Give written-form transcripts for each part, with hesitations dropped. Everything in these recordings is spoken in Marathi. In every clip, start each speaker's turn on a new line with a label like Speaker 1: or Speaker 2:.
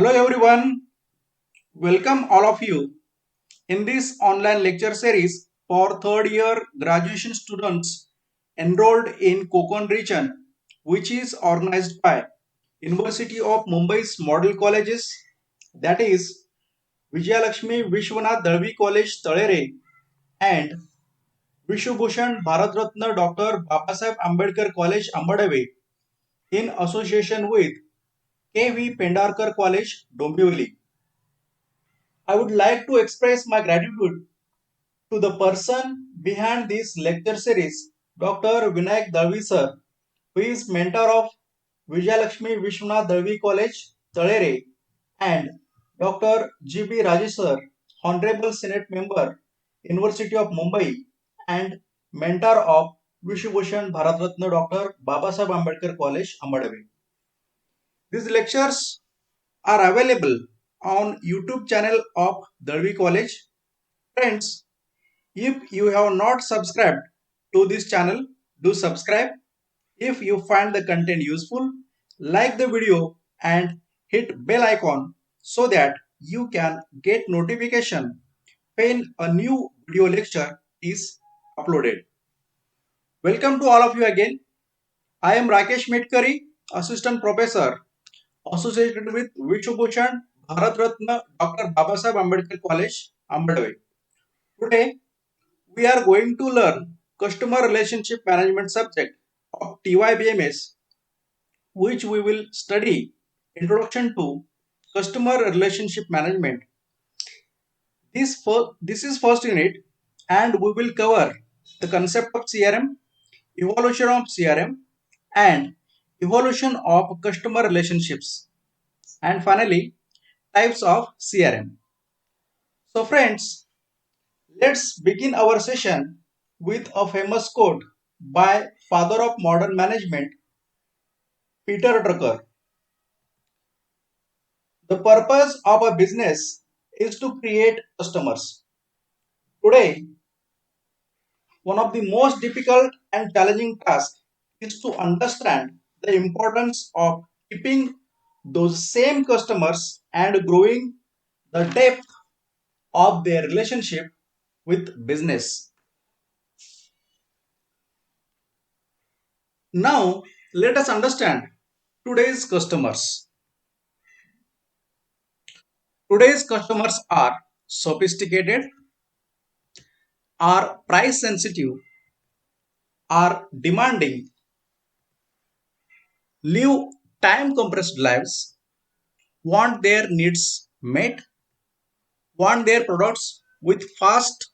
Speaker 1: Hello everyone, welcome all of you in this online lecture series for third year graduation students enrolled in Konkan region, which is organized by University of Mumbai's Model Colleges, that is Vijayalakshmi Vishwanath Dalvi College Talere and Vishubhushan Bharat Ratna Dr. Babasaheb Ambedkar College Ambadave in association with KV Pendarkar College Dombivli. I would like to express my gratitude to the person behind this lecture series, Dr. Vinayak Dalvi sir, who is mentor of Vijayalakshmi Vishwanath Dalvi College, Talere, and Dr. G.B. Rajesh sir, Honorable Senate Member, University of Mumbai, and mentor of Vishubhushan Bharat Ratna Dr. Babasaheb Ambedkar College, Ahmedabad. These lectures are available on YouTube channel of Dalvi College. Friends, if you have not subscribed to this channel, do subscribe. If you find the content useful, like the video and hit bell icon so that you can get notification when a new video lecture is uploaded. Welcome to all of you again. I am Rakesh Metkari, Assistant Professor associated with Vishubhushan Bharat Ratna Dr. Babasaheb Ambedkar College, Ahmedabad. Today, we are going to learn customer relationship management subject of TYBMS, which we will study introduction to customer relationship management. This is first unit, and we will cover the concept of CRM, evolution of CRM, and evolution of customer relationships, and finally types of CRM. So friends, let's begin our session with a famous quote by father of modern management, Peter Drucker. The purpose of a business is to create customers. Today, one of the most difficult and challenging tasks is to understand the importance of keeping those same customers and growing the depth of their relationship with business. Now, let us understand today's customers. Today's customers are sophisticated, are price sensitive, are demanding, live time compressed lives, want their needs met, want their products with fast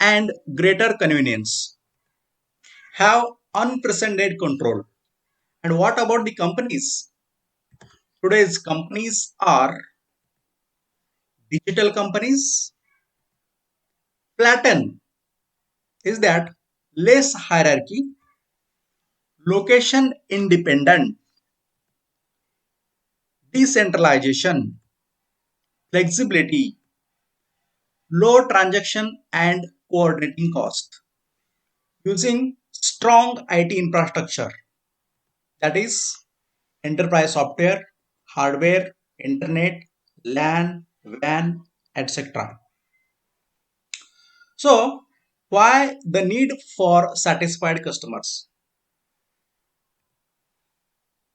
Speaker 1: and greater convenience, have unprecedented control. And what about the companies? Today's companies are digital companies. Flatten is that less hierarchy, location independent, decentralization, flexibility, low transaction and coordinating cost, using strong IT infrastructure, that is enterprise software, hardware, internet, LAN, WAN, etc. So, why the need for satisfied customers?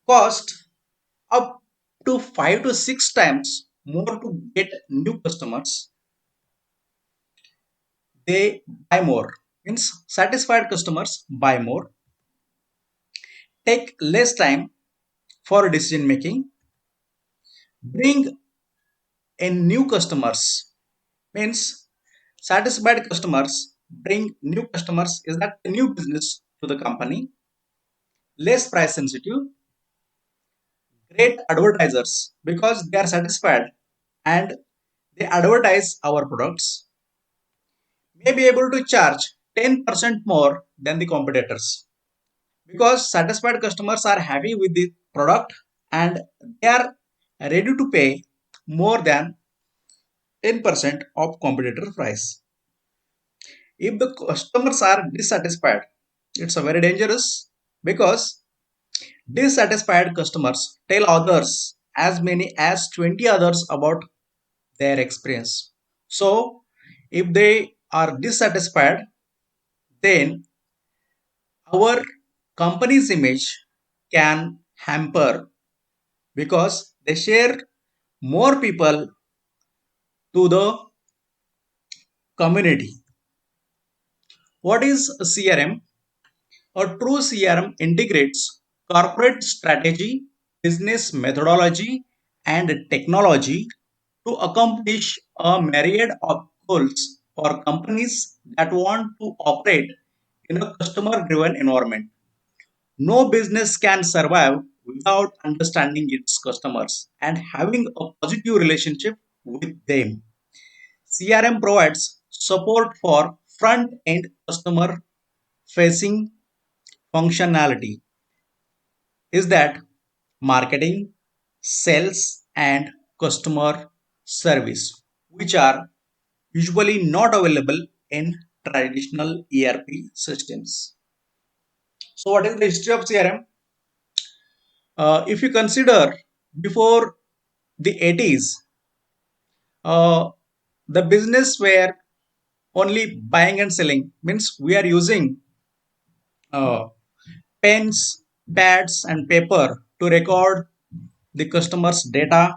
Speaker 1: Cost up to 5 to 6 times more to get new customers. They buy more. Means satisfied customers buy more, take less time for decision making, bring in new customers. Means satisfied customers bring new customers is that new business to the company, less price sensitive, great advertisers because they are satisfied and they advertise our products, may be able to charge 10% more than the competitors because satisfied customers are happy with the product and they are ready to pay more than 10% of competitor price. If the customers are dissatisfied, it's a very dangerous because dissatisfied customers tell others as many as 20 others about their experience. So, if they are dissatisfied, then our company's image can hamper because they share more people to the community. What is a CRM? A true CRM integrates corporate strategy, business methodology, and technology to accomplish a myriad of goals for companies that want to operate in a customer driven environment. No business can survive without understanding its customers and having a positive relationship with them. CRM provides support for front end customer facing functionality is that marketing, sales, and customer service, which are usually not available in traditional ERP systems. So, what is the history of CRM? If you consider before the 80s, uh, the business were only buying and selling, means we are using uh, pens, pads, and paper to record the customer's data,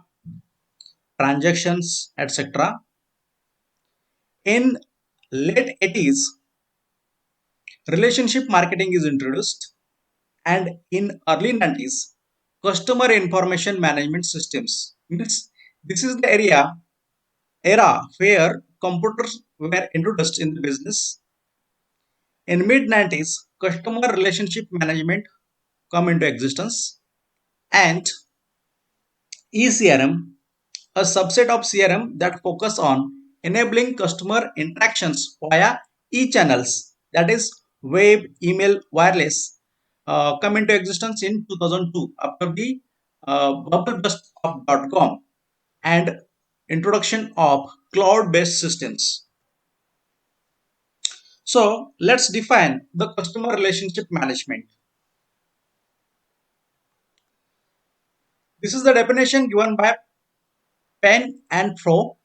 Speaker 1: transactions, etc. In late 80s, relationship marketing is introduced, and in early 90s, customer information management systems. Means this is the era where computers were introduced in the business. In mid 90s, customer relationship management come into existence, and ECRM, a subset of CRM that focus on enabling customer interactions via e-channels, that is web, email, wireless, come into existence in 2002 after the bubble burst of .com and introduction of cloud-based systems. So let's define the customer relationship management. This is the definition given by Penn and Fro.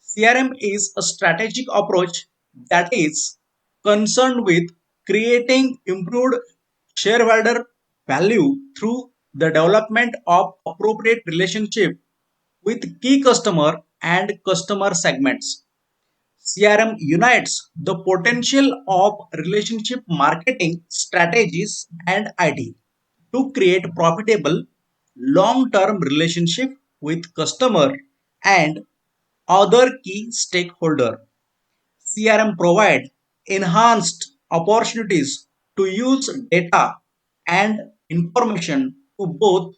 Speaker 1: CRM is a strategic approach that is concerned with creating improved shareholder value through the development of appropriate relationship with key customer and customer segments. CRM unites the potential of relationship marketing strategies and ID to create profitable long-term relationship with customer and other key stakeholder. CRM provide enhanced opportunities to use data and information to both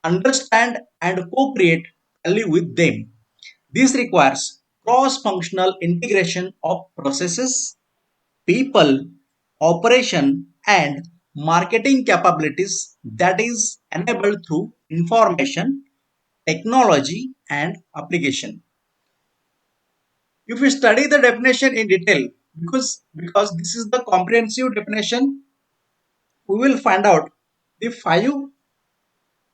Speaker 1: understand and co-create value with them. This requires cross-functional integration of processes, people, operation, and marketing capabilities that is enabled through information, technology, and application. If we study the definition in detail, because this is the comprehensive definition, we will find out the five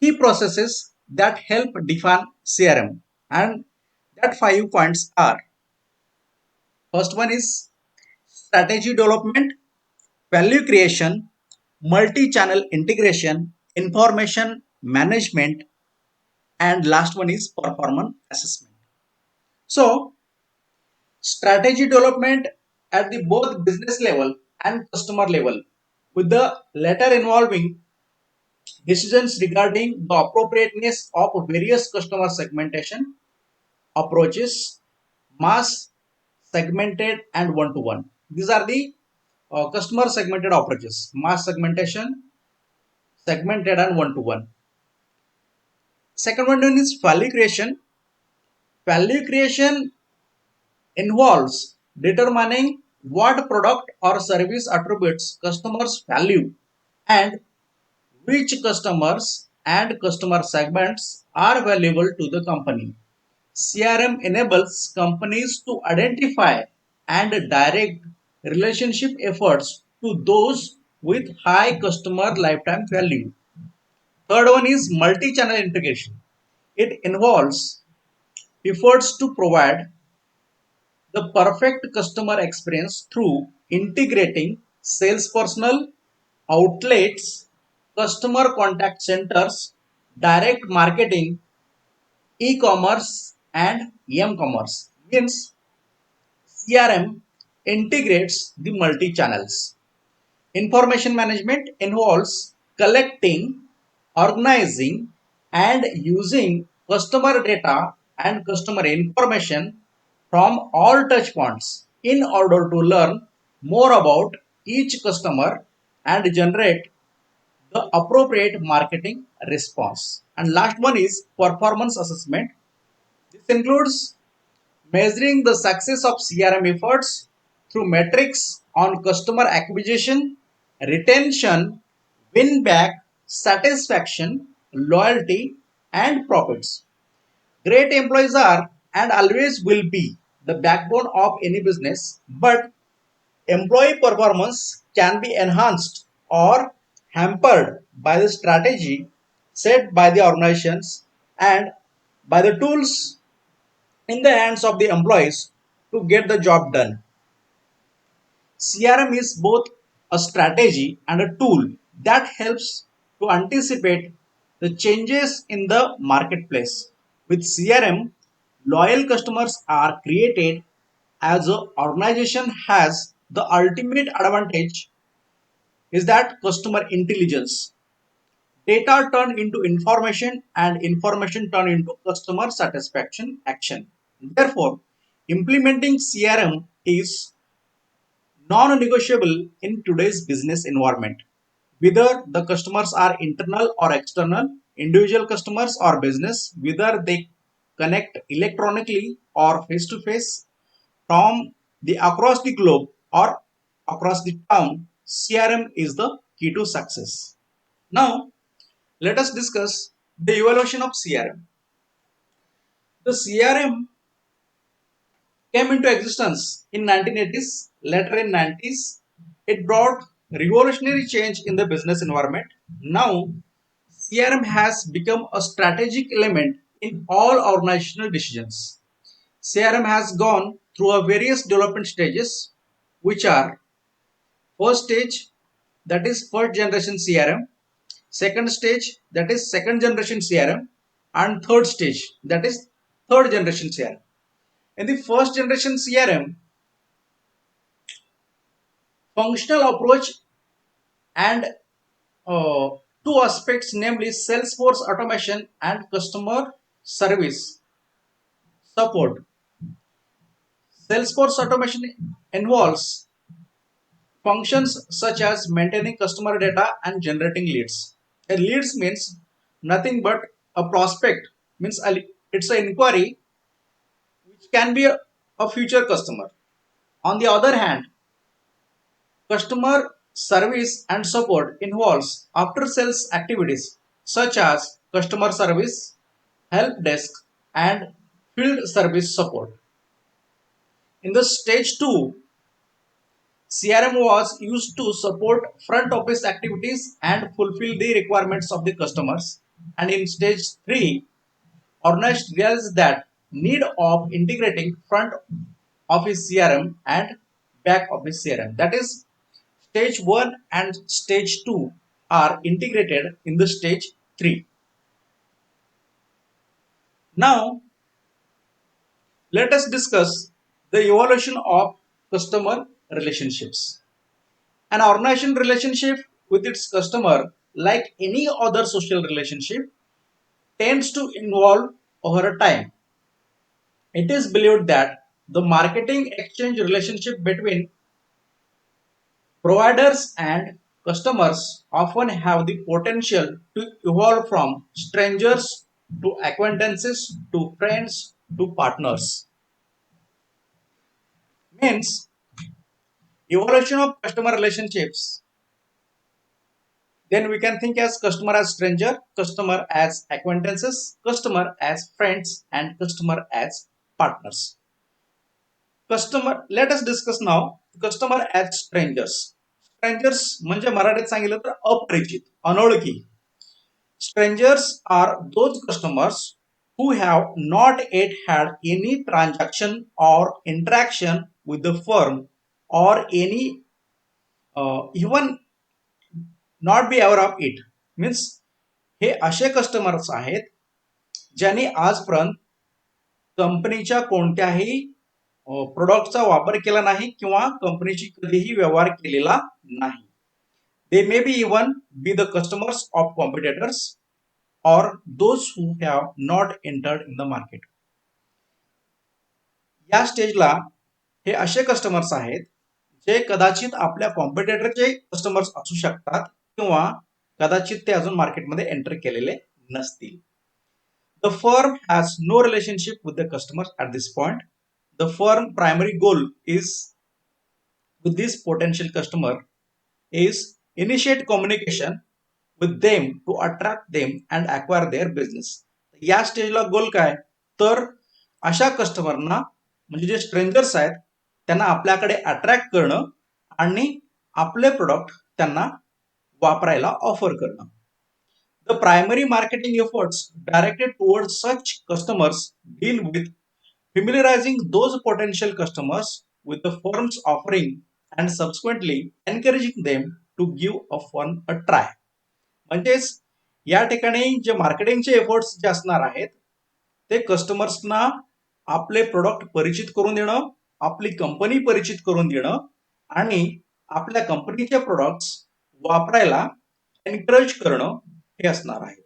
Speaker 1: key processes that help define CRM, and that 5 points are: first one is strategy development, value creation, multi-channel integration, information management, and last one is performance assessment. So strategy development at the both business level and customer level, with the latter involving decisions regarding the appropriateness of various customer segmentation approaches, mass, segmented, and one-to-one. These are the customer segmented approaches: mass segmentation, segmented, and one-to-one. Second one is value creation. Value creation involves determining what product or service attributes customers value and which customers and customer segments are valuable to the company. CRM enables companies to identify and direct relationship efforts to those with high customer lifetime value. Third one is multi-channel integration. It involves efforts to provide the perfect customer experience through integrating sales personnel, outlets, customer contact centers, direct marketing, e-commerce, and m-commerce. Means CRM integrates the multi-channels. Information management involves collecting, organizing, and using customer data and customer information from all touch points in order to learn more about each customer and generate the appropriate marketing response. And last one is performance assessment. This includes measuring the success of CRM efforts through metrics on customer acquisition, retention, win back, satisfaction, loyalty, and profits. Great employees are and always will be the backbone of any business, but employee performance can be enhanced or hampered by the strategy set by the organizations and by the tools in the hands of the employees to get the job done. CRM is both a strategy and a tool that helps to anticipate the changes in the marketplace. With CRM, loyal customers are created as an organization has the ultimate advantage is that customer intelligence. Data turn into information and information turn into customer satisfaction action. Therefore, implementing CRM is non-negotiable in today's business environment. Whether the customers are internal or external, individual customers or business, whether they connect electronically or face to face from the across the globe or across the town, CRM is the key to success. Now, let us discuss the evolution of CRM. The CRM came into existence in 1980s, later in 90s. It brought revolutionary change in the business environment. Now, CRM has become a strategic element in all organizational decisions. CRM has gone through a various development stages, which are first stage, that is first generation CRM, second stage, that is second generation CRM, and third stage, that is third generation CRM. In the first generation CRM, functional approach and uh, two aspects, namely Salesforce automation and customer service support. Salesforce automation involves functions such as maintaining customer data and generating leads. A leads means nothing but a prospect, means it's an inquiry which can be a future customer. On the other hand, customer service and support involves after sales activities such as customer service, help desk, and field service support. In the stage 2, CRM was used to support front office activities and fulfill the requirements of the customers. And in stage 3, organized realized that need of integrating front office CRM and back office CRM. That is, stage 1 and stage 2 are integrated in the stage 3. Now, let us discuss the evolution of customer relationships. An organization relationship with its customer, like any other social relationship, tends to evolve over time. It is believed that the marketing exchange relationship between providers and customers often have the potential to evolve from strangers to acquaintances to friends to partners. Means evolution of customer relationships. Then we can think as customer as stranger, customer as acquaintances, customer as friends, and customer as partners. Customer, let us discuss now customer as strangers. Strangers म्हणजे मराठीत सांगितलं तर अपरिचित, अनोळखी. Strangers are those customers who have not yet had any transaction or interaction with the firm or any even not be aware of it means हे असे कस्टमर्स आहेत ज्यांनी आजपर्यंत कंपनीच्या कोणत्याही प्रोडक्टचा वापर केला नाही किंवा कंपनीची कधीही व्यवहार केलेला नाही. They may be even be the customers of competitors or those who have not entered in the market. या स्टेजला हे असे कस्टमर्स आहेत जे कदाचित आपल्या कॉम्पिटिटरचे कस्टमर्स असू शकतात किंवा कदाचित ते अजून मार्केटमध्ये एंटर केलेले नसतील. The firm has no relationship with the customers at this point. The firm primary goal is with this potential customer is initiate communication with them to attract them and acquire their business. या स्टेजला गोल काय तर अशा कस्टमरना म्हणजे जे स्ट्रेंजर्स आहेत त्यांना आपल्याकडे अट्रॅक्ट करणं आणि आपले प्रोडक्ट त्यांना वापरायला ऑफर करणं. The primary marketing efforts directed towards such customers deal with familiarizing those potential customers with the firm's offering and subsequently encouraging them to give a firm a try. म्हणजेच या ठिकाणी जे मार्केटिंगचे एफर्ट्स जे असणार आहेत ते कस्टमर्सना आपले प्रोडक्ट परिचित करून देणं, आपली कंपनी परिचित करून देणं आणि आपल्या कंपनीचे प्रोडक्ट्स वापरायला एनकरेज करणं हे असणार आहे.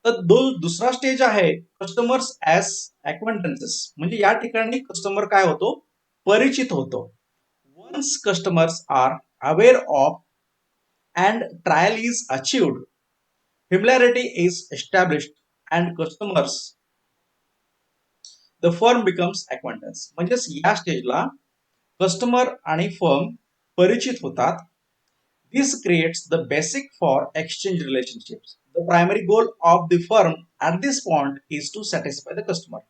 Speaker 1: तर दुसरा स्टेज आहे कस्टमर्स ॲज ॲक्वेंटन्सेस. म्हणजे या ठिकाणी कस्टमर काय होतो परिचित होतो. Once customers are aware of and trial is achieved, familiarity is established and customers the firm becomes acquaintance. म्हणजे या स्टेजला कस्टमर आणि फर्म परिचित होतात. This creates the basic for exchange relationships. The primary goal of the firm at this point is to satisfy the customer.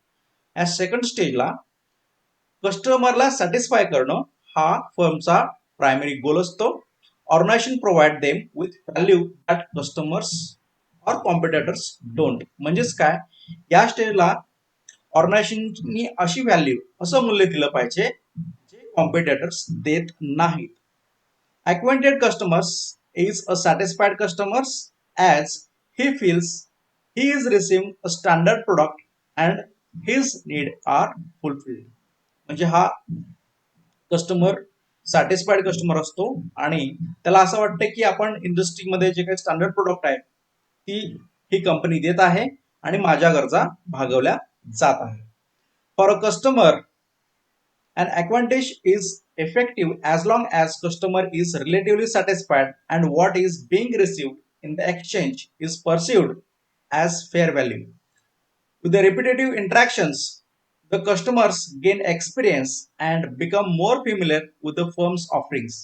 Speaker 1: या सेकंड स्टेजला कस्टमरला सॅटिस्फाय करणं हा फर्मचा प्रायमरी गोल असतो. Organization provide them with value that customers or competitors don't. म्हणजेच काय या स्टेजला ऑर्गनायझेशननी अशी व्हॅल्यू असं मूल्य दिलं पाहिजे जे कॉम्पिटिटर्स देत नाहीत. Acquainted customers is a satisfied customers as he feels he is receiving a standard product and his need are fulfilled. म्हणजे हा कस्टमर सॅटिस्फाईड कस्टमर असतो आणि त्याला असं वाटतं की आपण इंडस्ट्रीमध्ये जे काही स्टँडर्ड प्रोडक्ट आहे ती ही कंपनी देत आहे आणि माझ्या गरजा भागवल्या जात आहे. For a customer an advantage is effective as long as customer is relatively satisfied and what is being received in the exchange is perceived as fair value. With the repetitive interactions the customers gain experience and become more familiar with the firm's offerings.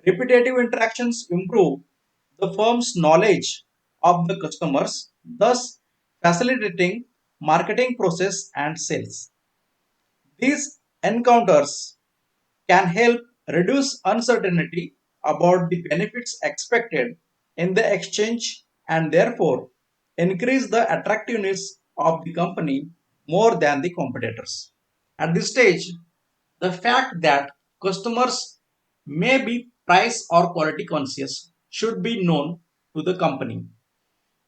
Speaker 1: Repetitive interactions improve the firm's knowledge of the customers, thus facilitating marketing process and sales. These encounters can help reduce uncertainty about the benefits expected in the exchange and therefore increase the attractiveness of the company more than the competitors. At this stage, the fact that customers may be price or quality conscious should be known to the company.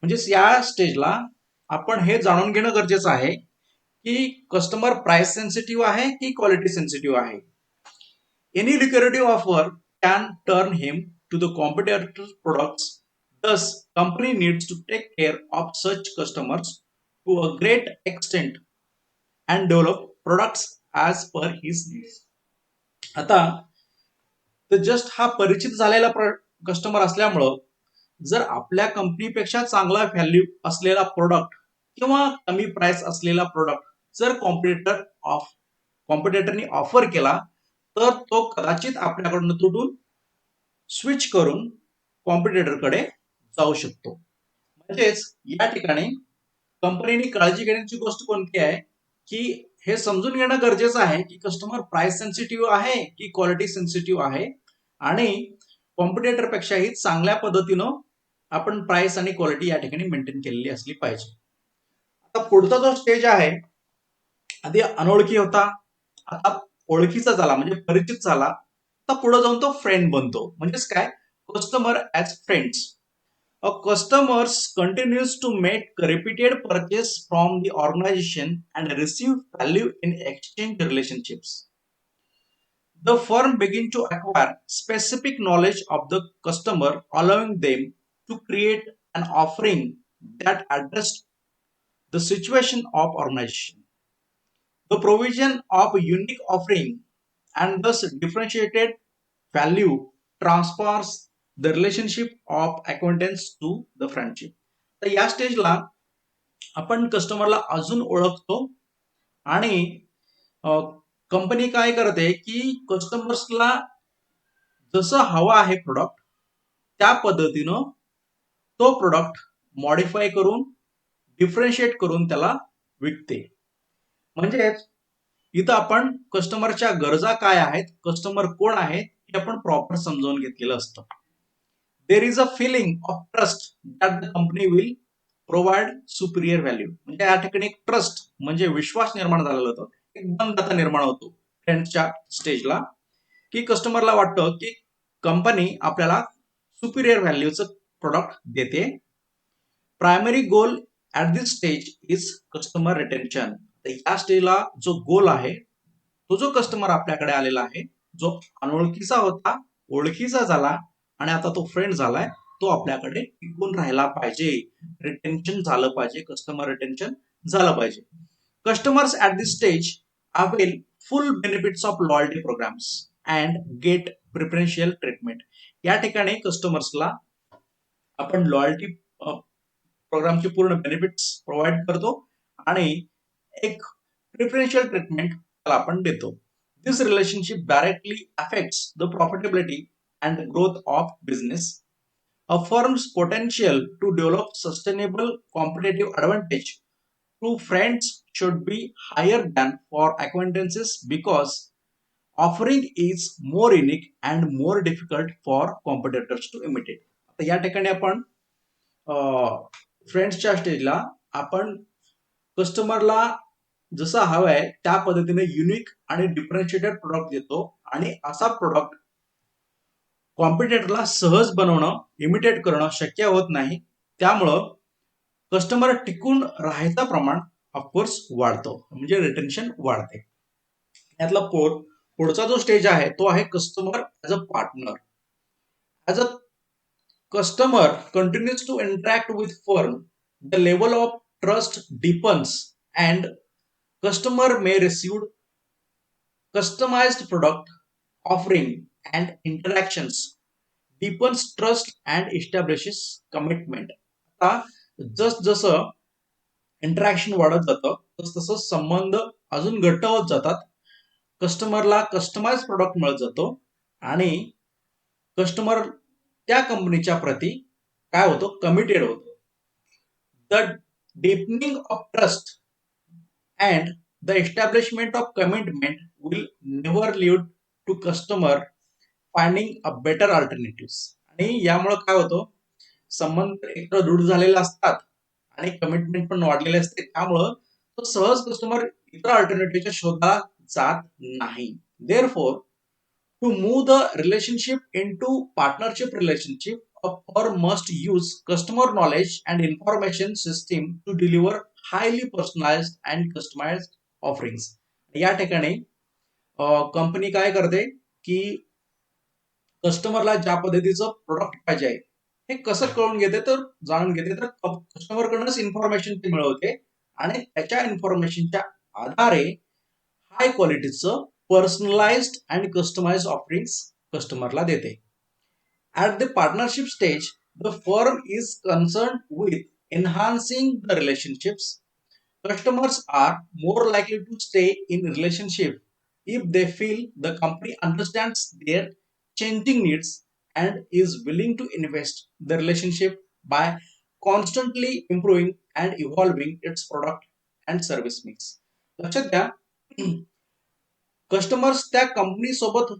Speaker 1: म्हणजे या स्टेजला आपण हे जाणून घेणं गरजेचं आहे की कस्टमर प्राइस सेन्सिटिव्ह आहे की क्वालिटी सेन्सिटिव्ह आहे. Any lucrative offer can turn him to the competitor's products. Thus, company needs to take care of such customers to a great extent and develop products as per his needs. आता तर जस्ट हा परिचित झालेला कस्टमर असल्यामुळं जर आपल्या कंपनीपेक्षा चांगला व्हॅल्यू असलेला प्रोडक्ट किंवा कमी प्राइस असलेला प्रोडक्ट जर कॉम्पिटिटरनी ऑफर केला तर तो कदाचित आपल्याकडून तुटून स्विच करून कॉम्पिटिटरकडे जाऊ शकतो. म्हणजेच या ठिकाणी कंपनीने काळजी घेण्याची गोष्ट कोणती आहे की हे समजून घेणं गरजेचं आहे की कस्टमर प्राइस सेन्सिटिव्ह आहे की क्वालिटी सेन्सिटिव्ह आहे आणि कॉम्पिटिटर पेक्षाही चांगल्या पद्धतीनं आपण प्राइस आणि क्वालिटी या ठिकाणी मेंटेन केलेली असली पाहिजे. आता पुढचा जो स्टेज आहे, आधी अनोळखी होता, आता ओळखीचा झाला म्हणजे परिचित झाला, आता पुढे जाऊन तो फ्रेंड बनतो. म्हणजेच काय, customer as friends. A customers continues to make repeated purchase from the organization and receive value in exchange relationships. The firm begin to acquire specific knowledge of the customer, allowing them to create an offering that address the situation of organization. The provision of a unique offering and thus differentiated value transfers the relationship of acquaintance to the friendship. तर या स्टेजला आपण कस्टमरला अजून ओळखतो आणि कंपनी काय करते की कस्टमर्सला जसं हवा आहे प्रोडक्ट त्या पद्धतीनं तो प्रोडक्ट मॉडिफाय करून डिफरन्शिएट करून त्याला विकते. म्हणजेच इथं आपण कस्टमरच्या गरजा काय आहेत, कस्टमर कोण आहे हे आपण प्रॉपर समजावून घेतलेलं असतं. There is a feeling of trust that the company will provide superior value. म्हणजे या ठिकाणी एक ट्रस्ट म्हणजे विश्वास निर्माण झालेला होतो, एक बंधता निर्माण होतो फ्रेंड्सच्या स्टेजला, की कस्टमरला वाटतं की कंपनी आपल्याला सुपिरियर व्हॅल्यूचं प्रोडक्ट देते. Primary goal at this stage is customer retention. तर या स्टेजला जो गोल आहे, तो जो कस्टमर आपल्याकडे आलेला आहे, जो अनोळखीचा होता ओळखीचा झाला आणि आता तो फ्रेंड झालाय, तो आपल्याकडे टिकून राहायला पाहिजे, रिटेन्शन झालं पाहिजे, कस्टमर रिटेन्शन झालं पाहिजे. Customers at this stage avail full benefits of loyalty programs and get preferential treatment. या ठिकाणी कस्टमर्सला आपण लॉयल्टी प्रोग्रामचे पूर्ण बेनिफिट्स प्रोव्हाइड करतो आणि एक प्रिफरन्शियल ट्रीटमेंट त्याला आपण देतो. This relationship directly affects the profitability and growth of business. A firm's potential to develop sustainable competitive advantage through friends should be higher than for acquaintances because offering is more unique and more difficult for competitors to imitate. आता या ठिकाणी आपण फ्रेंड्सच्या स्टेजला आपण कस्टमरला जसा हवाय त्या पद्धतीने युनिक आणि डिफरन्शिएटेड प्रोडक्ट देतो आणि असा प्रोडक्ट कॉम्पिटिटरला सहज बनवणं, इमिटेट करणं शक्य होत नाही. त्यामुळं कस्टमर टिकून राहायचं प्रमाण ऑफकोर्स वाढतो, म्हणजे रिटेन्शन वाढते. यातला पुढचा जो स्टेज आहे तो आहे customer as a partner. As a customer continues to interact with firm, the level of trust deepens and customer may receive customized product offering and interactions deepens trust and establishes commitment. आता जसं इंटरॅक्शन वाढत जातं तसं संबंध अजून घट्ट होत जातात. कस्टमरला कस्टमाइज प्रोडक्ट मिळत जातो आणि कस्टमर त्या कंपनीच्या प्रती काय होतो, कमिटेड होतो. The deepening of trust and the establishment of commitment will never lead to customer finding a better alternative. आणि यामुळे काय होतं, संबंध एकतर दृढ झालेले असतात आणि कमिटमेंट पण वाढलेले असते. त्यामुळं तो सहज कस्टमर इतर अल्टरनेटिव्हच्या शोधाला जात नाही. Therefore to move the relationship into partnership relationship, a firm must use customer knowledge and information system to deliver highly personalized and customized offerings. या ठिकाणी कंपनी काय करते की कस्टमरला ज्या पद्धतीचं प्रोडक्ट पाहिजे आहे हे कसं कळून घेते, तर जाणून घेते, तर कस्टमरकडूनच इन्फॉर्मेशन ती मिळवते आणि त्याच्या इन्फॉर्मेशनच्या आधारे हाय क्वालिटीचं personalized and customized offerings कस्टमरला देते. At the partnership stage, the firm is concerned with enhancing the relationships. Customers are more likely to stay in relationship if they feel the company understands their changing needs and is willing to invest the relationship by constantly improving and evolving its product and service mix. लक्षात घ्या, कस्टमर्स त्या कंपनी सोबत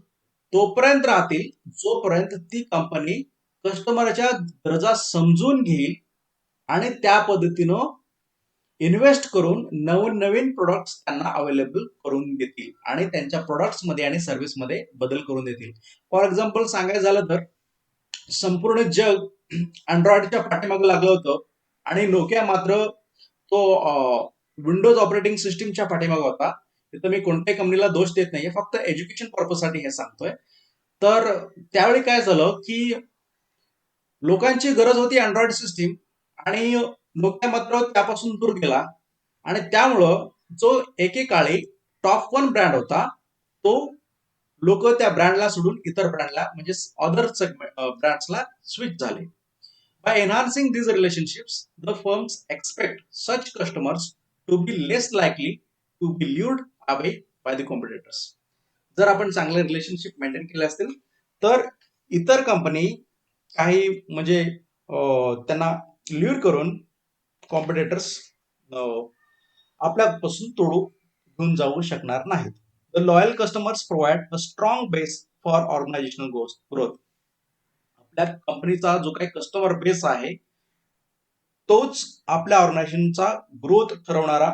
Speaker 1: तोपर्यंत राहतील जोपर्यंत ती कंपनी कस्टमरच्या गरजा समजून घेईल आणि त्या पद्धतीनं इन्व्हेस्ट करून नवीन प्रोडक्ट्स त्यांना अवेलेबल करून देतील आणि त्यांच्या प्रोडक्ट्समध्ये आणि सर्व्हिसमध्ये बदल करून देतील. फॉर एक्झाम्पल सांगायचं झालं तर संपूर्ण जग अँड्रॉइडच्या पाठीमागे लागलं होतं आणि नोकिया मात्र तो विंडोज ऑपरेटिंग सिस्टीमच्या पाठीमागे होता. तिथं मी कोणत्याही कंपनीला दोष देत नाहीये, फक्त एज्युकेशन पर्पजसाठी हे सांगतोय. तर त्यावेळी काय झालं की लोकांची गरज होती अँड्रॉइड सिस्टीम आणि नोकिया मात्र त्यापासून दूर गेला आणि त्यामुळं जो एकेकाळी टॉप वन ब्रँड होता तो लोक त्या ब्रँडला सोडून इतर ब्रँडला म्हणजे अदर ब्रँड्सला स्विच झाले. By enhancing these relationships, the firms expect such customers to be less likely to be lured away by the competitors. जर आपण चांगले रिलेशनशिप मेंटेन केले असतील तर इतर कंपनी काही म्हणजे त्यांना ल्युअर करून कॉम्पिटिटर्स आपल्यापासून तोडू घेऊन जाऊ शकणार नाहीत. The loyal customers provide a strong base for organisational growth. आपल्या कंपनीचा जो काही कस्टमर बेस आहे तोच आपल्या ऑर्गनायझेशनचा ग्रोथ ठरवणारा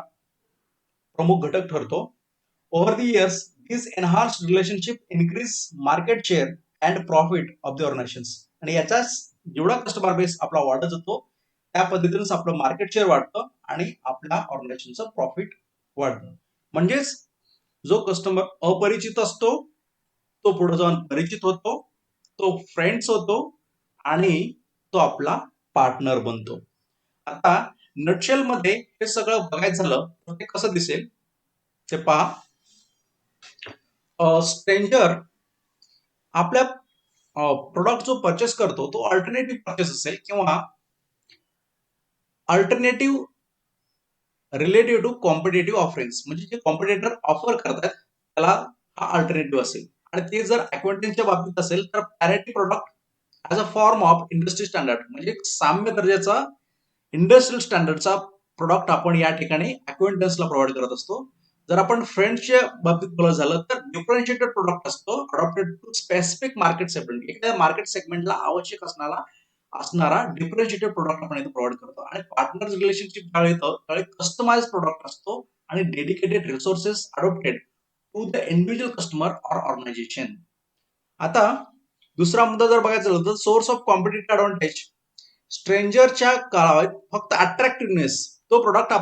Speaker 1: प्रमुख घटक ठरतो. Over the years this enhanced relationship increase market share and profit of the organisation. आणि याचा जेवढा कस्टमर बेस आपला वाढत जातो त्या पद्धतीनेच आपलं मार्केट शेअर वाढतं आणि आपल्या ऑर्गनायझेशनचं प्रॉफिट वाढतं. म्हणजेच जो कस्टमर अपरिचित असतो तो पुढे जाऊन परिचित होतो, तो फ्रेंड्स होतो आणि तो आपला पार्टनर बनतो. आता नटशेल मध्ये हे सगळं बघायचं झालं तर ते कसं दिसेल ते पहा. स्ट्रेंजर आपल्या प्रोडक्ट जो परचेस करतो तो अल्टरनेटिव्ह परचेस असेल किंवा alternative relative to competitive offerings, म्हणजे जे कॉम्पिटेटर ऑफर करतात त्याला हा अल्टरनेटिव्ह असेल. आणि ते जर अक्वांटन्सच्या बाबतीत असेल तर parity product as a form of industry standard, म्हणजे साम्य दर्जाचा इंडस्ट्रियल स्टँडर्डचा प्रोडक्ट आपण या ठिकाणी अक्वांटन्सला प्रोव्हाइड करत असतो. जर आपण फ्रेंड्सच्या बाबतीत बोलायचं झालं तर डिफरन्शिएटेड प्रोडक्ट असतो adopted to specific market segment. एखाद्या मार्केट सेगमेंटला आवश्यक असणारा डिफरन्शिएटेड प्रोडक्ट आपण इथे प्रोव्हाइड करतो. आणि पार्टनर रिलेशनशिप ज्यावेळी येतं त्यावेळी कस्टमाइज प्रोडक्ट असतो आणि dedicated resources adopted to the individual customer or organization. आता दुसरा मुद्दा जर बघायचा झाला तर सोर्स ऑफ कॉम्पिटेटिव्ह ऍडव्हान्टेज. स्ट्रेंजरच्या काळात फक्त अट्रॅक्टिव्हनेस, तो प्रोडक्ट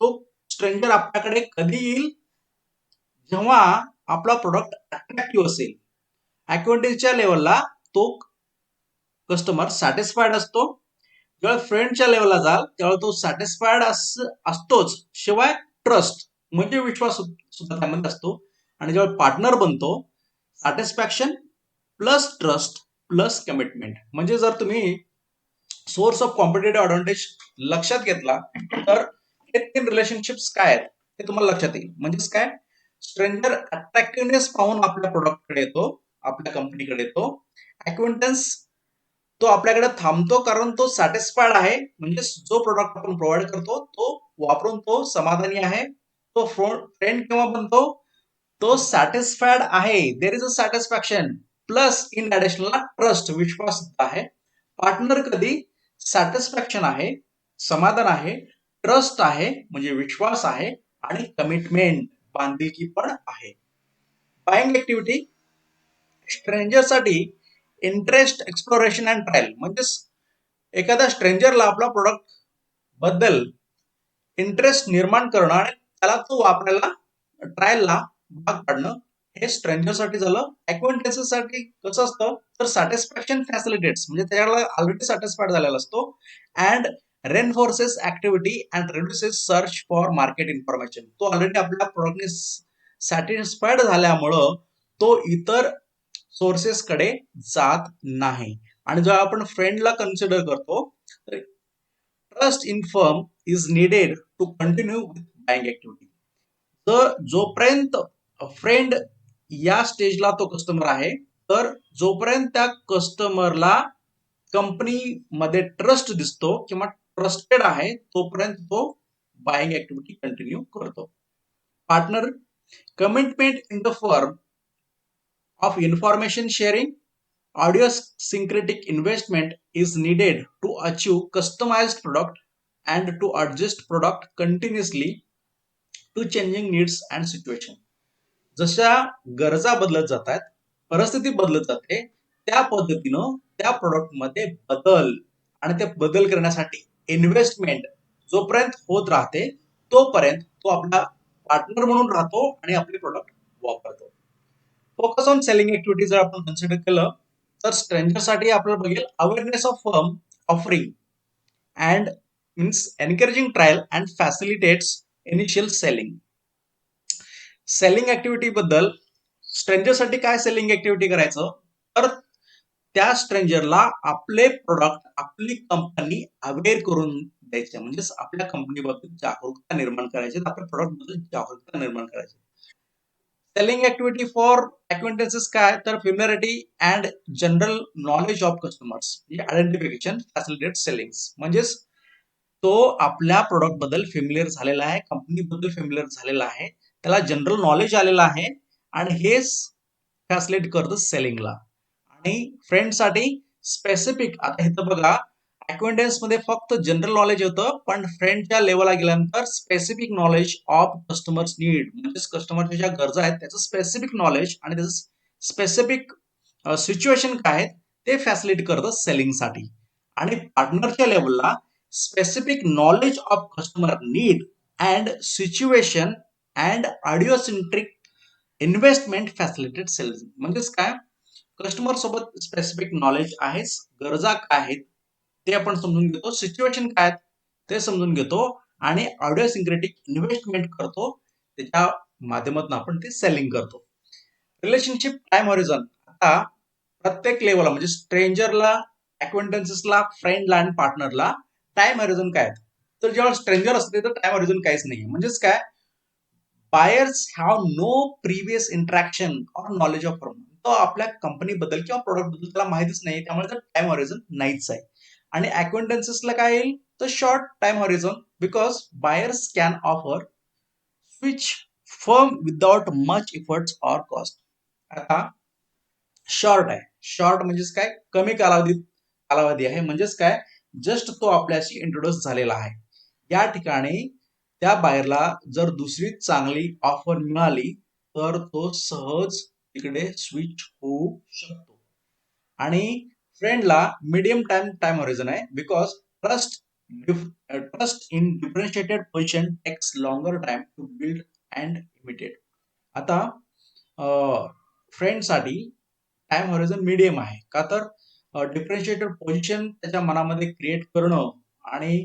Speaker 1: तो स्ट्रेंजर आपल्याकडे कधी येईल जेव्हा आपला प्रोडक्ट अट्रॅक्टिव्ह असेल. अक्वांटन्सच्या लेवलला तो कस्टमर सॅटिस्फाईड असतो. जेव्हा फ्रेंडच्या लेवलला जाल तेव्हा तो सॅटिस्फाईड असतोच, शिवाय ट्रस्ट म्हणजे विश्वास सुद्धा त्यामध्ये असतो. आणि जेव्हा पार्टनर बनतो satisfaction plus trust plus commitment. म्हणजे जर तुम्ही सोर्स ऑफ कॉम्पिटेटिव्ह ऍडव्हान्टेज लक्षात घेतला तर हे तीन रिलेशनशिप्स काय आहेत हे तुम्हाला लक्षात येईल. म्हणजेच काय, स्ट्रेंजर अट्रॅक्टिव्हनेस पाहून आपल्या प्रोडक्टकडे येतो, आपल्या कंपनीकडे येतो. अक्वांटन्स तो आपल्याकडे थांबतो कारण तो सॅटिस्फाईड आहे, म्हणजे जो प्रोडक्ट आपण प्रोव्हाइड करतो तो वापरून तो समाधानी आहे. तो फ्रेंड केव्हा बनतो, तो सॅटिस्फाईड आहे, there is a satisfaction plus in additional trust विश्वास आहे. पार्टनर कधी, सॅटिस्फॅक्शन आहे, समाधान आहे, ट्रस्ट आहे म्हणजे विश्वास आहे आणि कमिटमेंट बांधिलकी पण आहे. बाईंग ऍक्टिव्हिटी स्ट्रेंजरसाठी इंटरेस्ट एक्सप्लोरेशन अँड ट्रायल. म्हणजेच एखाद्या स्ट्रेंजरला आपला प्रोडक्ट बद्दल इंटरेस्ट निर्माण करणं आणि त्याला तो वापरायला ट्रायलला भाग पाडणं हे स्ट्रेंजरसाठी झालं. अक्वांटन्ससाठी कसं असतं तर सॅटिस्फॅक्शन फॅसिलिटेट्स, म्हणजे त्याला ऑलरेडी सॅटिस्फाईड झालेला असतो. And reinforces activity and reduces search for market information. तो ऑलरेडी आपल्या प्रोडक्टने सॅटिस्फाईड झाल्यामुळं तो इतर सोर्सेस कडे जात नाही. आणि जेव्हा आपण फ्रेंडला कन्सिडर करतो तर trust in firm is needed to continue with buying activity. तर जोपर्यंत फ्रेंड या स्टेजला तो कस्टमर आहे तर जोपर्यंत त्या कस्टमरला कंपनीमध्ये ट्रस्ट दिसतो किंवा ट्रस्टेड आहे तोपर्यंत तो बाईंग ऍक्टिव्हिटी कंटिन्यू करतो. Partner commitment in the firm of information sharing, idiosyncratic investment is needed to achieve customized product and to adjust product continuously to changing needs and situation. जशा गरजा बदलत जातात, परिस्थिती बदलत जाते, त्या पद्धतीनं त्या प्रोडक्ट मध्ये बदल आणि ते बदल करण्यासाठी इन्व्हेस्टमेंट जोपर्यंत होत राहते तोपर्यंत तो आपला पार्टनर म्हणून राहतो आणि आपले प्रोडक्ट वापरतो. फोकस ऑन सेलिंग ऍक्टिव्हिटी जर आपण कन्सिडर केलं तर स्ट्रेंजरसाठी आपल्याला बघेल awareness of firm offering and means encouraging trial and facilitates initial selling. Selling activity बद्दल स्ट्रेंजरसाठी काय सेलिंग ऍक्टिव्हिटी करायचं तर त्या स्ट्रेंजरला आपले प्रोडक्ट आपली कंपनी अवेअर करून द्यायचे, म्हणजेच आपल्या कंपनीबद्दल जागरूकता निर्माण करायची, आपल्या प्रोडक्ट बद्दल जागरूकता निर्माण करायची. सेलिंग ऍक्टिव्हिटी फॉर अक्वेंटन्सेस काय तर familiarity and general knowledge of customers, identification facilitate selling. म्हणजेच तो आपल्या प्रोडक्ट बद्दल फेमिलियर झालेला आहे, कंपनी बद्दल फेमिलियर झालेला आहे, त्याला जनरल नॉलेज आलेलं आहे आणि हेच फॅसिलिटेट करतं सेलिंगला. आणि फ्रेंडसाठी स्पेसिफिक, आता इथं बघा अक्वेंटन्स मध्ये फक्त जनरल नॉलेज होतं, पण फ्रेंडच्या लेवलला गेल्यानंतर specific knowledge of customers need, म्हणजेच कस्टमरच्या ज्या गरजा आहेत त्याचं स्पेसिफिक नॉलेज आणि त्याचं स्पेसिफिक सिच्युएशन काय आहे ते फॅसिलिटेट करतं सेलिंगसाठी. आणि पार्टनरच्या लेवलला specific knowledge of customer need and situation and idiosyncratic investment facilitate sales. म्हणजेच काय, कस्टमर सोबत स्पेसिफिक नॉलेज आहेच, गरजा काय आहेत ते आपण समजून घेतो, सिच्युएशन काय ते समजून घेतो आणि ऑडिओसिंक्रेटिक इन्व्हेस्टमेंट करतो, त्याच्या माध्यमातून आपण ते सेलिंग करतो. रिलेशनशिप टाइम हॉरिझॉन, आता प्रत्येक लेवलला म्हणजे स्ट्रेंजरला, अक्वेंटन्सेसला, फ्रेंडला आणि पार्टनरला टाइम हॉरिझॉन काय तर जेव्हा स्ट्रेंजर असते तर टाइम हॉरिझॉन काहीच नाही. म्हणजेच काय, buyers have no previous interaction or knowledge of firm, तो आपल्या कंपनी बद्दल किंवा प्रोडक्ट बद्दल त्याला माहितीच नाही, त्यामुळे तर टाइम हॉरिझॉन नाहीच आहे. आणि अक्वेंटन्सेसला काय येईल तर short time horizon, because buyers can offer switch firm without much efforts or cost. आता शॉर्ट आहे, शॉर्ट म्हणजेच काय, कमी कालावधी आहे, म्हणजेच काय, जस्ट तो आपल्याशी इंट्रोड्यूस झालेला आहे. या ठिकाणी त्या बायरला जर दुसरी चांगली ऑफर मिळाली तर तो सहज तिकडे स्विच होऊ शकतो. आणि फ्रेंडला मीडियम टाइम हॉरिझन आहे, because trust in differentiated position takes longer time to build and imitate. आता फ्रेंडसाठी टाइम हॉरिझन मीडियम आहे, का तर डिफरन्शिएटेड पोझिशन त्याच्या मनामध्ये क्रिएट करणं आणि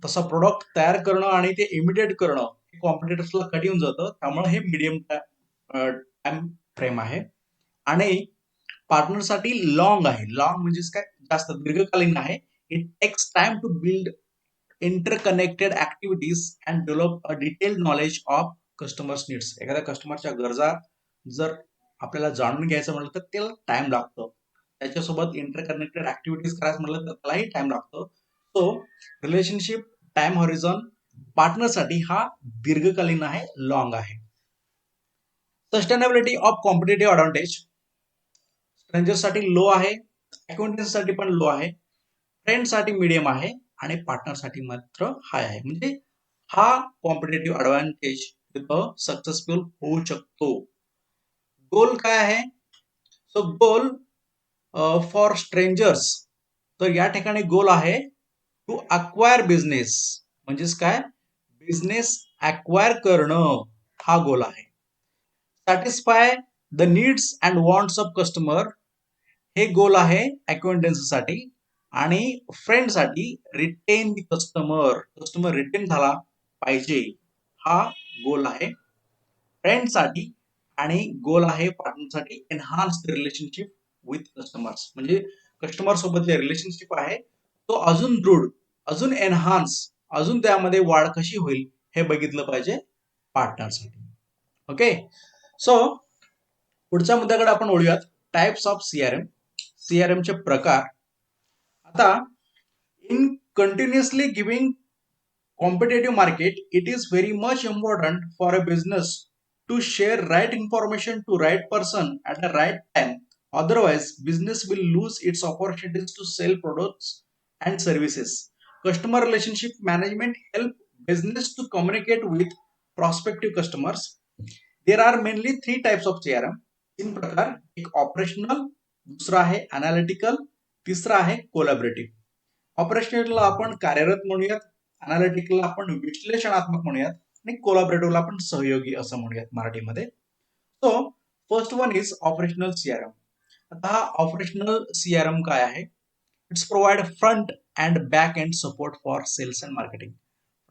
Speaker 1: तसा प्रोडक्ट तयार करणं आणि ते इमिटेट करणं कॉम्पिटिटर्सला कधी येऊन जातं, त्यामुळे हे मीडियम टाइम फ्रेम आहे. आणि पार्टनरसाठी लॉंग आहे, लॉंग म्हणजेच काय, जास्त दीर्घकालीन आहे. It takes time to build interconnected activities and develop a detailed knowledge of customers needs. एखाद्या कस्टमरच्या गरजा जर आपल्याला जाणून घ्यायचं म्हटलं तर त्याला टाइम लागतो, त्याच्यासोबत इंटरकनेक्टेड ऍक्टिव्हिटीज करायचं म्हटलं तर त्यालाही टाइम लागतो. सो रिलेशनशिप टाइम हॉरिझॉन पार्टनरसाठी हा दीर्घकालीन आहे, लॉंग आहे. सस्टेनेबिलिटी ऑफ कॉम्पिटेटिव्ह अडव्हान्टेज, स्ट्रेंजरसाठी लो आहे, अक्वेंटन्ससाठी पण लो आहे, फ्रेंडसाठी मीडियम आहे आणि पार्टनरसाठी मात्र हाय आहे. म्हणजे हा कॉम्पिटेटिव्ह अडव्हान्टेज तिथं सक्सेसफुल होऊ शकतो. गोल काय आहे, सो गोल फॉर स्ट्रेंजर्स, तर या ठिकाणी गोल आहे टू अक्वायर बिझनेस, म्हणजेच काय, बिझनेस अक्वायर करणं हा गोल आहे. Satisfy the needs and wants of customer, हे गोल आहे अक्वेंटन्ससाठी. आणि फ्रेंडसाठी retain the customer, customer retain झाला पाहिजे हा गोल आहे फ्रेंडसाठी. आणि गोल आहे पार्टनरसाठी enhance the relationship with customers, म्हणजे कस्टमर सोबत जे रिलेशनशिप आहे तो अजून दृढ, अजून एनहान्स, अजून त्यामध्ये वाढ कशी होईल हे बघितलं पाहिजे पार्टनरसाठी. ओके, सो पुढच्या मुद्द्याकडे आपण वळूयात, टाइप्स ऑफ सीआरएम, सीआरएम चे प्रकार. आता in continuously giving competitive market, it is very much important for a business to share right information to right person at the right time, otherwise business will lose its opportunities to sell products and services. Customer relationship management help business to communicate with prospective customers. There are mainly three types of CRM. तीन प्रकार, एक ऑपरेशनल, दूसरा आहे अनालिटिकल, तिसरा आहे कोलॅबरेटिव्ह. ऑपरेशनलला आपण कार्यरत म्हणूयात, अनालिटिकलला आपण विश्लेषणात्मक म्हणूयात आणि कोलॅबरेटिव्हला आपण सहयोगी असं म्हणूयात मराठीमध्ये. So first one is operational CRM. आता हा ऑपरेशनल सीआरएम काय आहे? It's provide front and back end support for sales and marketing.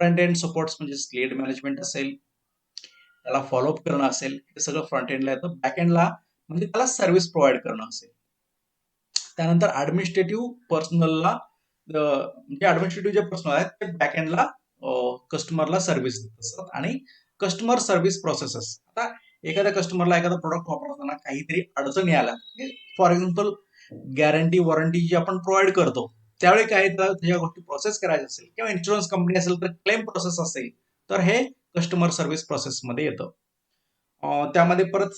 Speaker 1: Front end support म्हणजे लीड मॅनेजमेंट असेल, त्याला फॉलोअप करणं असेल, हे सगळं फ्रंट एंडला येतं. बॅक एंडला म्हणजे त्याला सर्व्हिस प्रोव्हाइड करणं असेल. त्यानंतर ऍडमिनिस्ट्रेटिव्ह पर्सनलला म्हणजे ऍडमिनिस्ट्रेटिव्ह जे पर्सनल आहेत ते बॅक एंडला कस्टमरला सर्व्हिस देत असतात. आणि कस्टमर सर्व्हिस प्रोसेसेस, आता एखाद्या कस्टमरला एखादा प्रोडक्ट वापरताना काहीतरी अडचणी आल्या, फॉर एक्झाम्पल गॅरंटी वॉरंटी जी आपण प्रोव्हाइड करतो, त्यावेळी काही त्या गोष्टी प्रोसेस करायच्या असेल किंवा इन्शुरन्स कंपनी असेल तर क्लेम प्रोसेस असेल, तर हे कस्टमर सर्व्हिस प्रोसेसमध्ये येतं. त्यामध्ये परत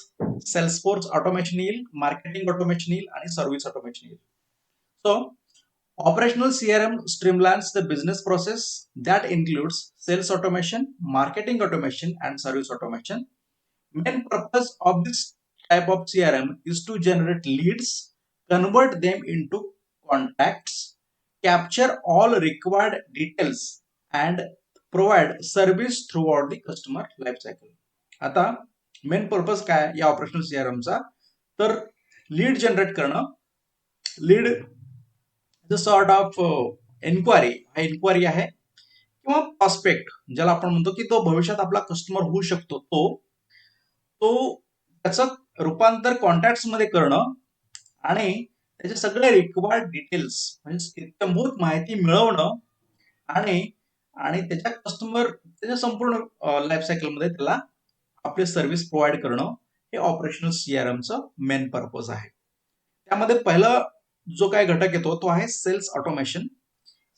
Speaker 1: सेल्सफोर्स ऑटोमेशन येईल, मार्केटिंग ऑटोमेशन येईल आणि सर्व्हिस ऑटोमेशन येईल. So operational CRM streamlines the business process that includes sales automation, marketing automation, and service automation. Main purpose of this type of CRM is to generate leads, convert them into contacts, capture all required details, and provide service throughout the customer life cycle. आता मेन पर्पज काय या ऑपरेशनल सीआरएमचा? तर लीड जनरेट करणं. Lead the sort of enquiry, हा एन्क्वायरी आहे किंवा प्रॉस्पेक्ट ज्याला आपण म्हणतो की तो भविष्यात आपला कस्टमर होऊ शकतो, तो तो त्याचं रूपांतर कॉन्टॅक्ट मध्ये करणं आणि त्याचे सगळे रिक्वायर्ड डिटेल्स म्हणजे इत्यंभूत माहिती मिळवणं आणि आणि त्याच्या कस्टमर त्याच्या संपूर्ण लाईफ सायकल मध्ये त्याला आपली सर्व्हिस प्रोव्हाइड करणं, हे ऑपरेशनल सीआरएमचं मेन पर्पज आहे. त्यामध्ये पहिला जो काय घटक येतो तो आहे sales automation.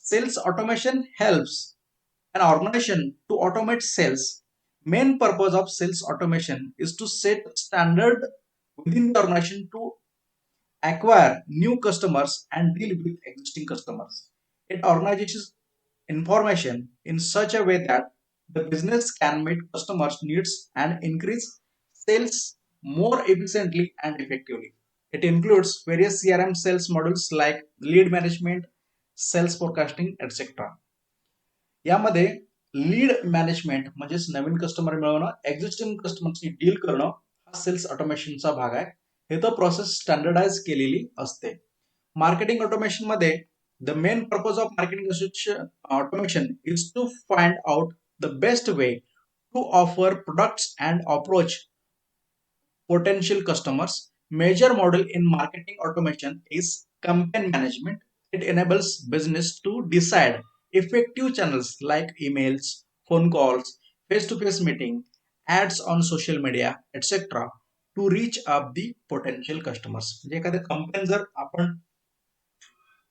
Speaker 1: Sales automation helps an organization to automate sales. Main purpose of sales automation is to set standard within the organization to acquire new customers and deal with existing customers. It organizes information in such a way that the business can meet customers' needs and increase sales more efficiently and effectively. It includes various CRM sales models like lead management, sales forecasting, etc. यामध्ये लीड मॅनेजमेंट म्हणजेच नवीन कस्टमर मिळवणं, एक्झिस्टिंग कस्टमरची डील करणं, हा सेल्स ऑटोमेशनचा भाग आहे. हे तर प्रोसेस स्टँडर्डाइज केलेली असते. मार्केटिंग ऑटोमेशन मध्ये the main purpose of marketing automation is to find out the best way to offer products and approach potential customers. Major model in marketing automation is campaign management. It enables business to decide effective channels like emails, phone calls, face-to-face meeting, ads on social media, etc. to reach up the potential customers. म्हणजे एखाद्या कंपनी जर आपण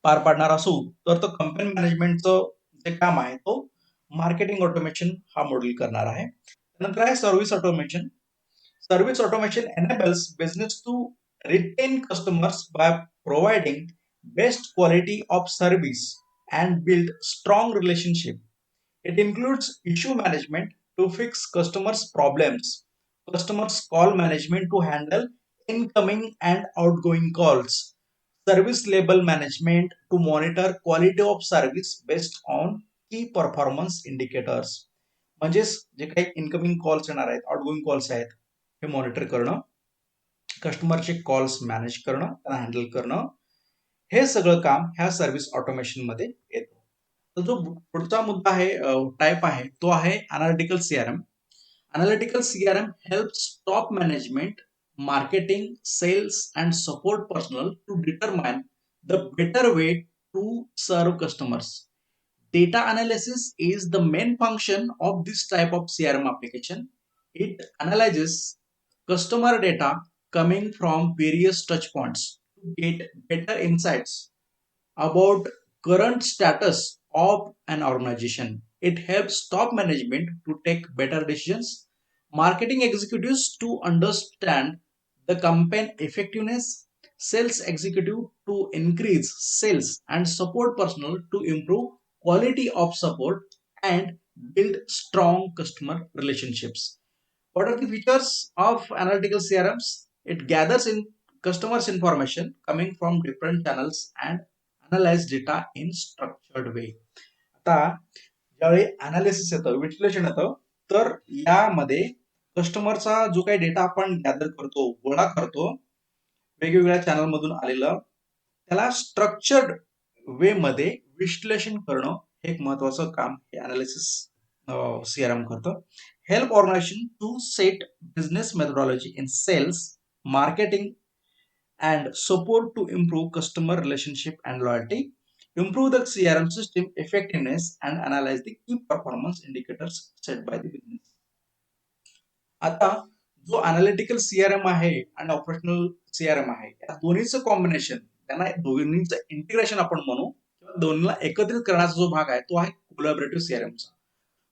Speaker 1: पार पाडणार असू तर तो कंपनी मॅनेजमेंटचं जे काम आहे तो मार्केटिंग ऑटोमेशन हा मॉडेल करणार आहे. नंतर आहे service automation. Service automation enables business to retain customers by providing best quality of service and build strong relationship. It includes issue management to fix customers' problems, customers' call management to handle incoming and outgoing calls, service level management to monitor quality of service based on key performance indicators. म्हणजेच जे काही इनकमिंग कॉल्स येणार आहेत, आउटगोइंग कॉल्स आहेत, हे मॉनिटर करणं, कस्टमरचे कॉल्स मॅनेज करणं, त्यांना हँडल करणं, हे सगळं काम ह्या सर्व्हिस ऑटोमेशन मध्ये येतं. तर जो पुढचा मुद्दा आहे, टाइप आहे, तो आहे analytical CRM. Analytical CRM helps top management, marketing, sales, and support personnel to determine the better way to serve customers. Data analysis is the main function of this type of CRM application. It analyzes customer data coming from various touch points to get better insights about current status of an organization. It helps top management to take better decisions, marketing executives to understand the campaign effectiveness, sales executive to increase sales, and support personnel to improve quality of support, and build strong customer relationships. What are the features of analytical CRMs? It gathers in customers' information coming from different channels and analyze data in structured way. आता ज्यावेळी अनालिसिस येतं, विश्लेषण येतं, तर यामध्ये कस्टमरचा जो काही डेटा आपण गॅदर करतो, गोळा करतो, वेगवेगळ्या चॅनल मधून आलेलं, त्याला स्ट्रक्चर्ड वे मध्ये विश्लेषण करणं हे एक महत्वाचं काम हे अनालिसिस सीआरएम करतं. Help organization to set business methodology in sales, marketing and support to improve customer relationship and loyalty, improve the CRM system effectiveness, and analyze the key performance indicators set by the business. आता जो अनालिटिकल सीआरएम आहे आणि ऑपरेशनल सीआरएम आहे या दोन्हीचं कॉम्बिनेशन, त्यांना दोन्हीचं इंटिग्रेशन आपण म्हणू किंवा दोन्हीला एकत्रित करण्याचा जो भाग आहे तो आहे collaborative सीआरएमचा.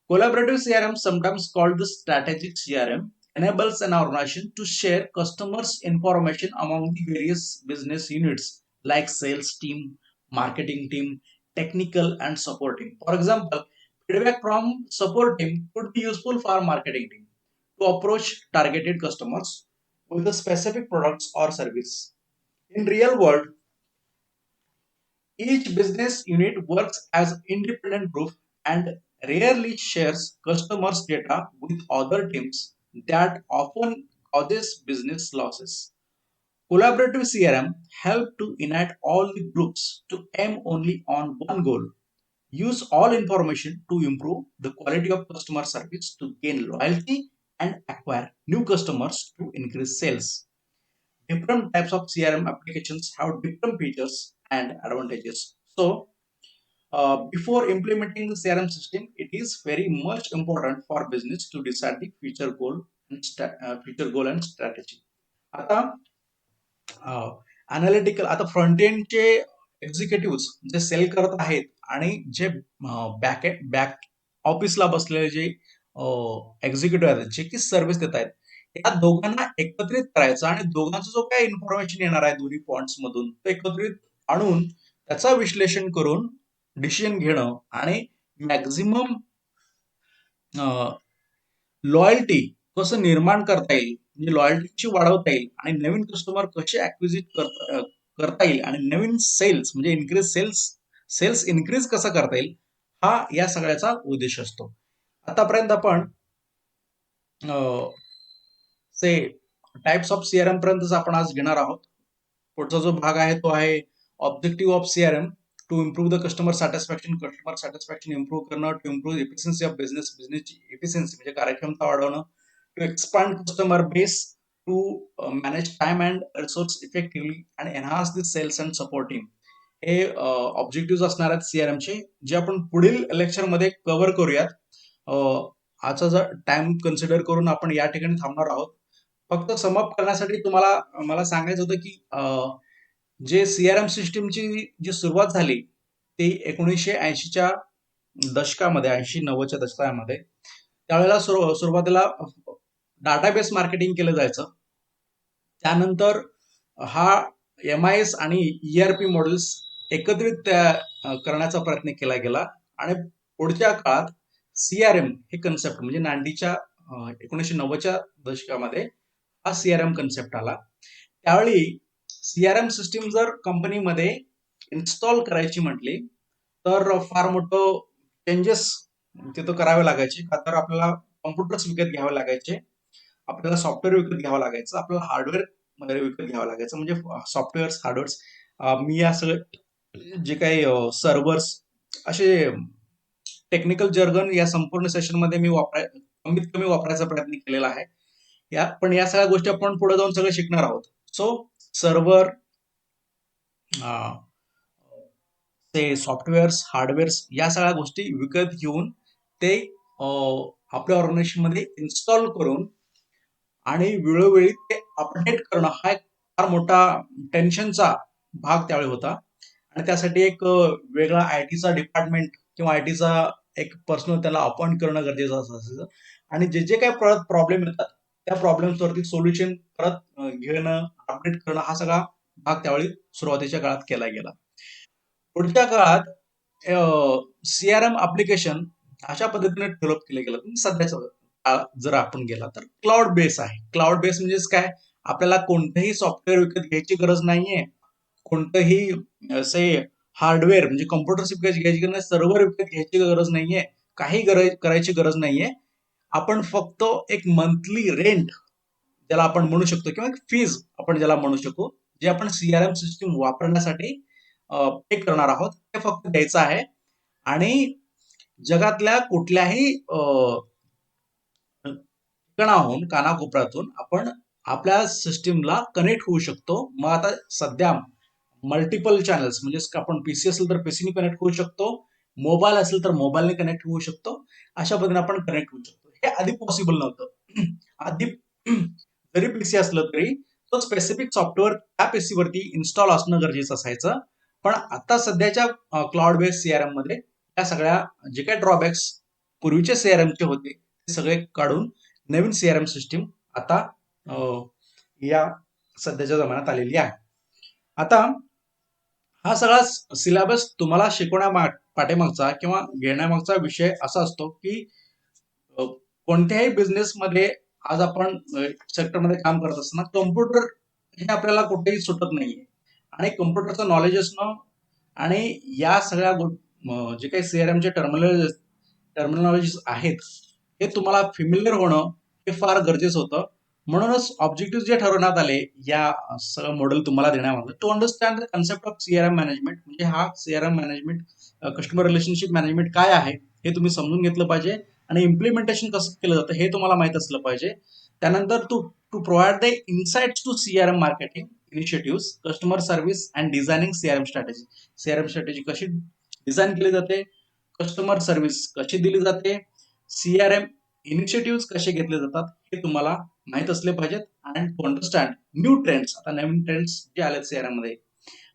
Speaker 1: Collaborative CRM, sometimes called the strategic CRM, enables an organization to share customers' information among the various business units like sales team, marketing team, technical, and support team. For example, feedback from support team could be useful for marketing team to approach targeted customers with the specific products or service. In real world, each business unit works as independent group and rarely shares customers' data with other teams that often causes business losses. Collaborative CRM help to unite all the groups to aim only on one goal. Use all information to improve the quality of customer service to gain loyalty and acquire new customers to increase sales. Different types of CRM applications have different features and advantages. So, before implementing the CRM system, it is very much important for business to decide the future goal and strategy. आता अनालिटिकल, आता फ्रंट एंडचे एक्झिक्युटिव्ह जे सेल करत आहेत आणि जे बॅक ऑफिसला बसलेले जे एक्झिक्युटिव्ह आहेत जे की सर्व्हिस देत आहेत, या दोघांना एकत्रित करायचं आणि दोघांचा जो काही इन्फॉर्मेशन येणार आहे दोन्ही पॉइंट्स मधून ते एकत्रित आणून त्याचं विश्लेषण करून डिसिजन घेणं आणि मॅक्झिमम लॉयल्टी कसं निर्माण करता येईल, म्हणजे लॉयल्टी कशी वाढवता येईल आणि नवीन कस्टमर कसे ऍक्विजिट करता येईल आणि नवीन सेल्स म्हणजे सेल्स इन्क्रीज कसा करता येईल, हा या सगळ्याचा उद्देश असतो. आतापर्यंत आपण से टाइप्स ऑफ सीआरएम पर्यंतच आपण आज घेणार आहोत. पुढचा जो भाग आहे तो आहे objective of CRM, to improve the customer satisfaction improve करणं, टू इम्प्रूव्ह एफिशियन्सी ऑफ बिझनेसची एफिशियन्सी म्हणजे कार्यक्षमता वाढवणं, to expand customer base, to manage time and resource effectively and enhance the sales and support team. हे ऑब्जेक्टिव्ह असणार आहेत सीआरएमचे, जे आपण पुढील लेक्चर मध्ये कव्हर करूयात. आजचा जर टाइम कन्सिडर करून आपण या ठिकाणी थांबणार आहोत. फक्त समअप करण्यासाठी तुम्हाला मला सांगायचं होतं की जे सीआरएम सिस्टीमची जी सुरुवात झाली ती 1980च्या दशकामध्ये, 80-90च्या दशकामध्ये, त्यावेळेला सुरुवातीला डाटाबेस मार्केटिंग केलं जायचं. त्यानंतर हा एमआयएस आणि ईआरपी मॉडेल्स एकत्रित करण्याचा प्रयत्न केला गेला आणि पुढच्या काळात सीआरएम हे कन्सेप्ट म्हणजे 1990च्या दशकामध्ये हा सीआरएम कन्सेप्ट आला. त्यावेळी सीआरएम सिस्टीम जर कंपनीमध्ये इन्स्टॉल करायची म्हटली तर फार मोठं चेंजेस तिथं करावे लागायचे, का तर आपल्याला कॉम्प्युटर्स विकत घ्यावे लागायचे, आपल्याला सॉफ्टवेअर विकत घ्यावं लागायचं, आपल्याला हार्डवेअर मध्ये विकत घ्यावं लागायचं, म्हणजे सॉफ्टवेअर हार्डवेअर्स. मी या सगळं जे काही सर्व्हर्स असे टेक्निकल जर्गन या संपूर्ण सेशन मध्ये मी कमीत कमी वापरायचा प्रयत्न केलेला आहे. पण या सगळ्या गोष्टी आपण पुढे जाऊन सगळं शिकणार आहोत. सो सर्व्हर, ते सॉफ्टवेअर्स, हार्डवेअर्स या सगळ्या गोष्टी विकत घेऊन ते आपल्या ऑर्गनायझेशन मध्ये इन्स्टॉल करून आणि वेळोवेळी ते अपडेट करणं हा एक फार मोठा टेन्शनचा भाग त्यावेळी होता. आणि त्यासाठी एक वेगळा आयटीचा डिपार्टमेंट किंवा आयटीचा एक पर्सनल त्याला अपॉइंट करणं गरजेचं असायचं. आणि जे जे काही परत प्रॉब्लेम येतात त्या प्रॉब्लेम्सवरती सोल्युशन परत घेणं, अपडेट करणं हा सगळा भाग त्यावेळी सुरुवातीच्या काळात केला गेला. पुढच्या काळात सीआरएम अप्लिकेशन अशा पद्धतीने डेव्हलप केलं गेलं. सध्याचा जर आपण गेला तर क्लाउड बेस आहे. क्लाउड बेस म्हणजेच काय, आपल्याला कोणतेही सॉफ्टवेअर विकत घ्यायची गरज नाहीये, कोणतंही असे हार्डवेअर म्हणजे कॉम्प्युटर घ्यायची गरज नाही, सर्व्हर विकत घ्यायची गरज नाहीये, काही करायची गरज नाहीये. आपण फक्त एक मंथली रेंट ज्याला आपण म्हणू शकतो किंवा फीज आपण ज्याला म्हणू शकू, जे आपण सीआरएम सिस्टीम वापरण्यासाठी पे करणार आहोत, ते फक्त द्यायचं आहे. आणि जगातल्या कुठल्याही ठिकाणाहून कानाकोपऱ्यातून आपण आपल्या सिस्टीमला कनेक्ट होऊ शकतो. मग आता सध्या मल्टिपल चॅनल्स म्हणजे आपण पीसी असेल तर पीसीने कनेक्ट होऊ शकतो, मोबाईल असेल तर मोबाईलने कनेक्ट होऊ शकतो. अशा पद्धतीने आपण कनेक्ट होऊ शकतो. हे आधी पॉसिबल नव्हतं. आधी जरी पीसी असलं तरी तो स्पेसिफिक सॉफ्टवेअर त्या पीसी वरती इन्स्टॉल असणं गरजेचं असायचं. पण आता सध्याच्या क्लाउड बेस्ड सीआरएम मध्ये त्या सगळ्या जे काही ड्रॉबॅक्स पूर्वीचे सीआरएम चे होते ते सगळे काढून नवीन सीआरएम सिस्टीम आता या सध्याच्या जमान्यात आलेली आहे. आता हा सगळा सिलेबस तुम्हाला शिकवण्या पाठीमागचा किंवा घेण्यामागचा विषय असा असतो की कोणत्याही बिझनेस मध्ये आज आपण सेक्टरमध्ये काम करत असताना कम्प्युटर हे आपल्याला कुठेही सुटत नाहीये. आणि कम्प्युटरचं नॉलेज असणं आणि या सगळ्या जे काही सीआरएमचे टर्मिनॉलॉजीज आहेत हे तुम्हाला फेमिलियर होणं हे फार गरजेचं होतं. म्हणूनच ऑब्जेक्टिव्ह जे ठरवण्यात आले या सगळं मॉडेल तुम्हाला देण्यात आलं to understand the concept of CRM management, म्हणजे हा CRM management customer relationship management काय आहे हे तुम्ही समजून घेतलं पाहिजे आणि इम्प्लिमेंटेशन कसं केलं जातं हे तुम्हाला माहित असलं पाहिजे. त्यानंतर to to provide the insights to CRM marketing initiative, customer service and designing CRM strategy. CRM strategy कशी डिझाईन केली जाते, कस्टमर सर्व्हिस कशी दिली जाते, सीआरएम इनिशिएटिव्ह कसे घेतले जातात हे तुम्हाला माहित असले पाहिजेत. And to understand new trends, आता नवीन ट्रेंड्स जे आलेत सीआरएम मध्ये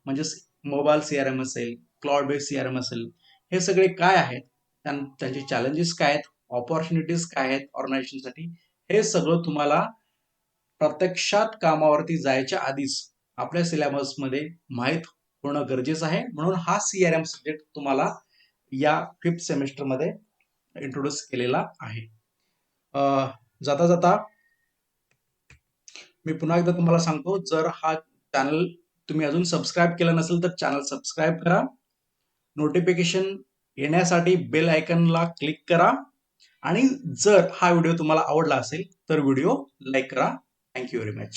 Speaker 1: म्हणजे मोबाईल सीआरएम असेल, क्लाउड बेस्ड सीआरएम असेल, हे सगळे काय आहेत, त्यांचे चॅलेंजेस काय आहेत, ऑपॉर्च्युनिटीज काय आहेत ऑर्गनायझेशनसाठी, हे सगळं तुम्हाला प्रत्यक्षात कामावरती जायच्या आधीच आपल्या सिलेबस मध्ये माहीत होणं गरजेचं आहे. म्हणून हा सीआरएम सब्जेक्ट तुम्हाला या 5th सेमिस्टर मध्ये इंट्रोड्यूस केलेला आहे. जाता जाता मी पुन्हा एकदा तुम्हाला सांगतो, जर हा चॅनल तुम्ही अजून सबस्क्राईब केलं नसेल तर चॅनल सबस्क्राईब करा. नोटिफिकेशन येण्यासाठी बेल आयकनला क्लिक करा आणि जर हा व्हिडिओ तुम्हाला आवडला असेल तर व्हिडिओ लाईक करा. Thank you very much.